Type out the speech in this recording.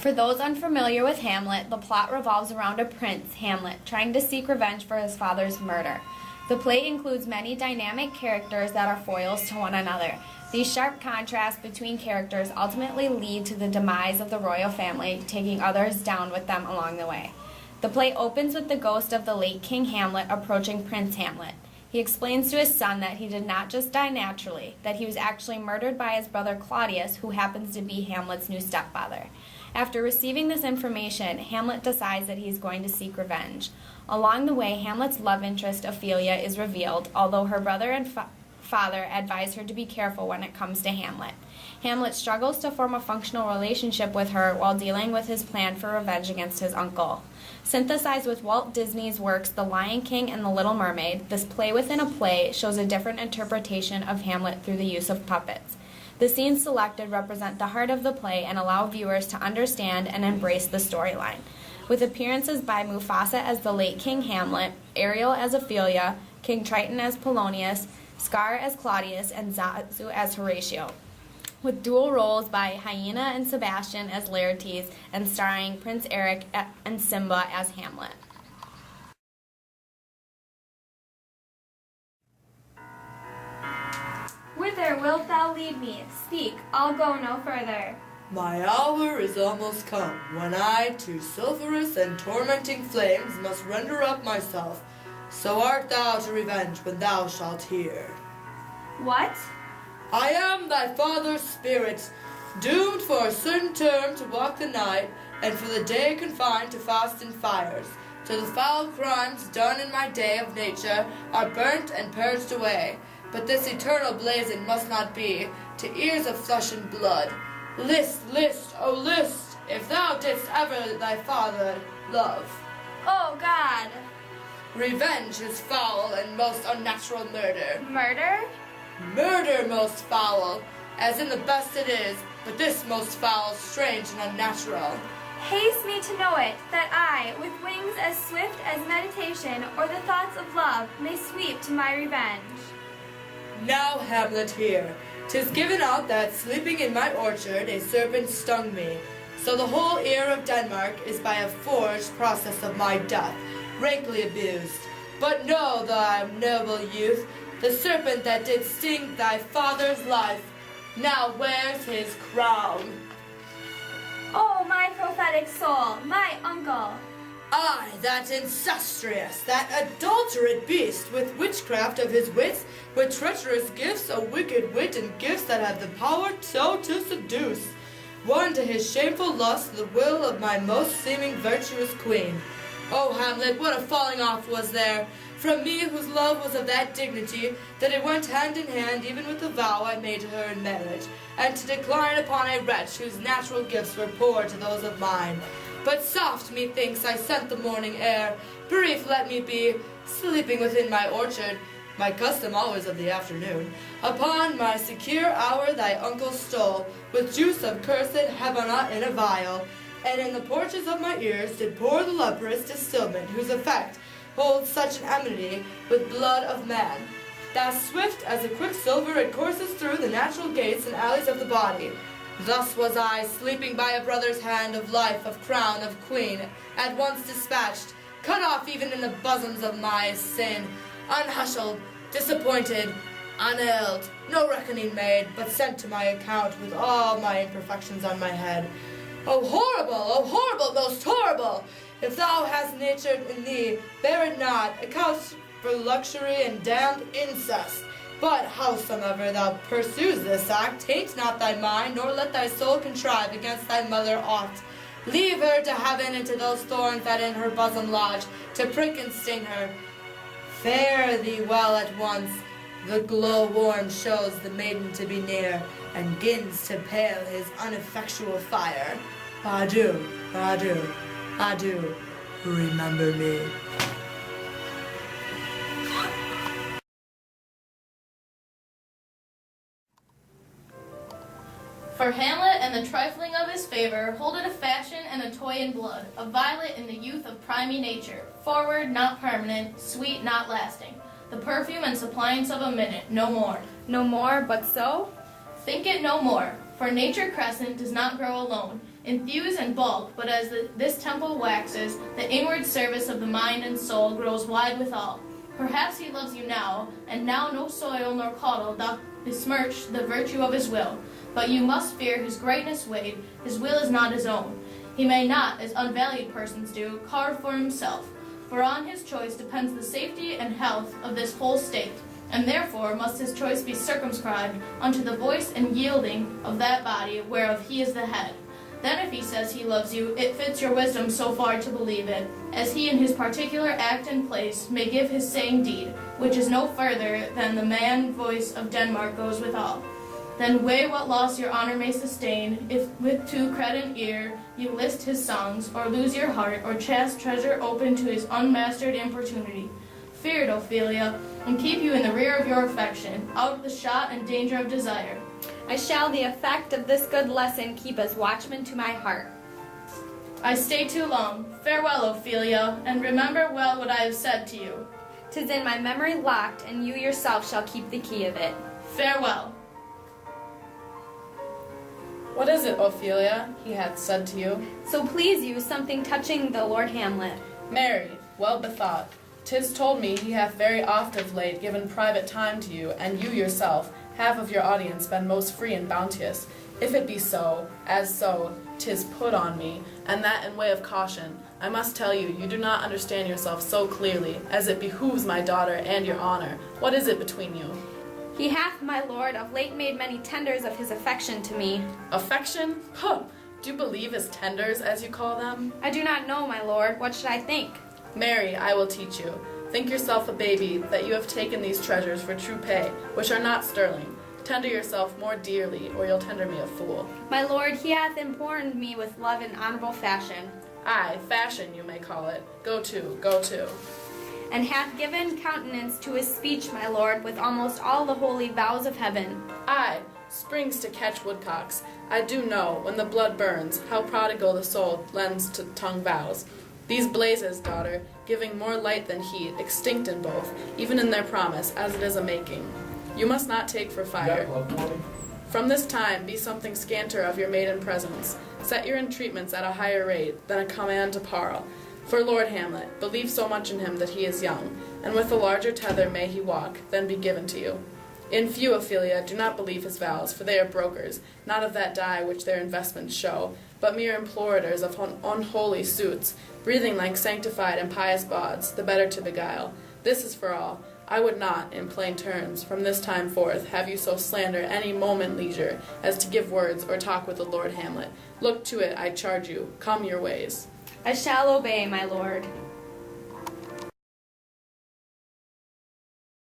For those unfamiliar with Hamlet, the plot revolves around a prince, Hamlet, trying to seek revenge for his father's murder. The play includes many dynamic characters that are foils to one another. These sharp contrasts between characters ultimately lead to the demise of the royal family, taking others down with them along the way. The play opens with the ghost of the late King Hamlet approaching Prince Hamlet. He explains to his son that he did not just die naturally, that he was actually murdered by his brother Claudius, who happens to be Hamlet's new stepfather. After receiving this information, Hamlet decides that he is going to seek revenge. Along the way, Hamlet's love interest, Ophelia, is revealed, although her brother and father advise her to be careful when it comes to Hamlet. Hamlet struggles to form a functional relationship with her while dealing with his plan for revenge against his uncle. Synthesized with Walt Disney's works The Lion King and The Little Mermaid, this play within a play shows a different interpretation of Hamlet through the use of puppets. The scenes selected represent the heart of the play and allow viewers to understand and embrace the storyline. With appearances by Mufasa as the late King Hamlet, Ariel as Ophelia, King Triton as Polonius, Scar as Claudius, and Zazu as Horatio. With dual roles by Hyena and Sebastian as Laertes, and starring Prince Eric and Simba as Hamlet. Whither wilt thou lead me? Speak, I'll go no further. My hour is almost come, when I to sulphurous and tormenting flames must render up myself. So art thou to revenge when thou shalt hear. What? I am thy father's spirit, doomed for a certain term to walk the night, and for the day confined to fast in fires, till the foul crimes done in my day of nature are burnt and purged away. But this eternal blazing must not be, to ears of flesh and blood. List, list, oh list, if thou didst ever thy father love. Oh, God! Revenge is foul and most unnatural murder. Murder? Murder most foul, as in the best it is, but this most foul, strange, and unnatural. Haste me to know it, that I, with wings as swift as meditation or the thoughts of love, may sweep to my revenge. Now, Hamlet, hear. 'Tis given out that, sleeping in my orchard, a serpent stung me. So the whole ear of Denmark is by a forged process of my death, rankly abused. But know, thou noble youth, the serpent that did sting thy father's life now wears his crown. Oh, my prophetic soul, my uncle! I, that incestuous, that adulterate beast, with witchcraft of his wits, with treacherous gifts, a wicked wit, and gifts that have the power so to seduce, won to his shameful lust the will of my most seeming virtuous queen. O Hamlet, what a falling off was there, from me whose love was of that dignity, that it went hand in hand even with the vow I made to her in marriage, and to decline upon a wretch whose natural gifts were poor to those of mine. But soft, methinks, I scent the morning air, brief let me be, sleeping within my orchard, my custom always of the afternoon. Upon my secure hour thy uncle stole, with juice of cursed Hebona in a vial, and in the porches of my ears did pour the leprous distilment, whose effect holds such an enmity with blood of man, that swift as a quicksilver it courses through the natural gates and alleys of the body. Thus was I, sleeping by a brother's hand of life, of crown, of queen, at once dispatched, cut off even in the bosoms of my sin, unhushed, disappointed, unailed, no reckoning made, but sent to my account with all my imperfections on my head. O horrible, most horrible! If thou hast nature in thee, bear it not, accounts for luxury and damned incest. But howsoever thou pursues this act, taint not thy mind, nor let thy soul contrive against thy mother aught. Leave her to heaven and to those thorns that in her bosom lodge, to prick and sting her. Fare thee well at once. The glow warm shows the maiden to be near, and gins to pale his ineffectual fire. Adieu, adieu, adieu, remember me. For Hamlet and the trifling of his favor, hold it a fashion and a toy in blood, a violet in the youth of primy nature, forward, not permanent, sweet, not lasting, the perfume and suppliance of a minute, no more. No more, but so? Think it no more, for nature crescent does not grow alone. Infuse and bulk, but as this temple waxes, the inward service of the mind and soul grows wide withal. Perhaps he loves you now, and now no soil nor caudal doth besmirch the virtue of his will. But you must fear his greatness weighed, his will is not his own. He may not, as unvalued persons do, carve for himself, for on his choice depends the safety and health of this whole state, and therefore must his choice be circumscribed unto the voice and yielding of that body whereof he is the head. Then if he says he loves you, it fits your wisdom so far to believe it, as he in his particular act and place may give his saying deed, which is no further than the man voice of Denmark goes withal. Then weigh what loss your honor may sustain, if with too credent ear you list his songs, or lose your heart, or chast treasure open to his unmastered importunity. Fear it, Ophelia, and keep you in the rear of your affection, out of the shot and danger of desire. I shall the effect of this good lesson keep as watchman to my heart. I stay too long. Farewell, Ophelia, and remember well what I have said to you. 'Tis in my memory locked, and you yourself shall keep the key of it. Farewell. What is it, Ophelia, he hath said to you? So please you, something touching the Lord Hamlet. Marry, well bethought. 'Tis told me he hath very oft of late given private time to you, and you yourself, half of your audience, been most free and bounteous. If it be so, as so, 'tis put on me, and that in way of caution. I must tell you, you do not understand yourself so clearly, as it behooves my daughter and your honor. What is it between you? He hath, my lord, of late made many tenders of his affection to me. Affection? Huh! Do you believe his tenders, as you call them? I do not know, my lord. What should I think? Marry, I will teach you. Think yourself a baby, that you have taken these treasures for true pay, which are not sterling. Tender yourself more dearly, or you'll tender me a fool. My lord, he hath informed me with love and honorable fashion, Aye, fashion you may call it. Go to, go to. and hath given countenance to his speech, my lord, with almost all the holy vows of heaven. Aye, springs to catch woodcocks. I do know, when the blood burns, how prodigal the soul lends to tongue vows. These blazes, daughter, giving more light than heat, extinct in both, even in their promise, as it is a making. You must not take for fire. From this time be something scanter of your maiden presence. Set your entreatments at a higher rate than a command to parle. For Lord Hamlet, believe so much in him that he is young, and with a larger tether may he walk, than be given to you. In few, Ophelia, do not believe his vows, for they are brokers, not of that dye which their investments show, but mere implorators of unholy suits, breathing like sanctified and pious bawds, the better to beguile. This is for all. I would not, in plain terms, from this time forth, have you so slander any moment leisure, as to give words or talk with the Lord Hamlet. Look to it, I charge you. Come your ways. I shall obey, my lord.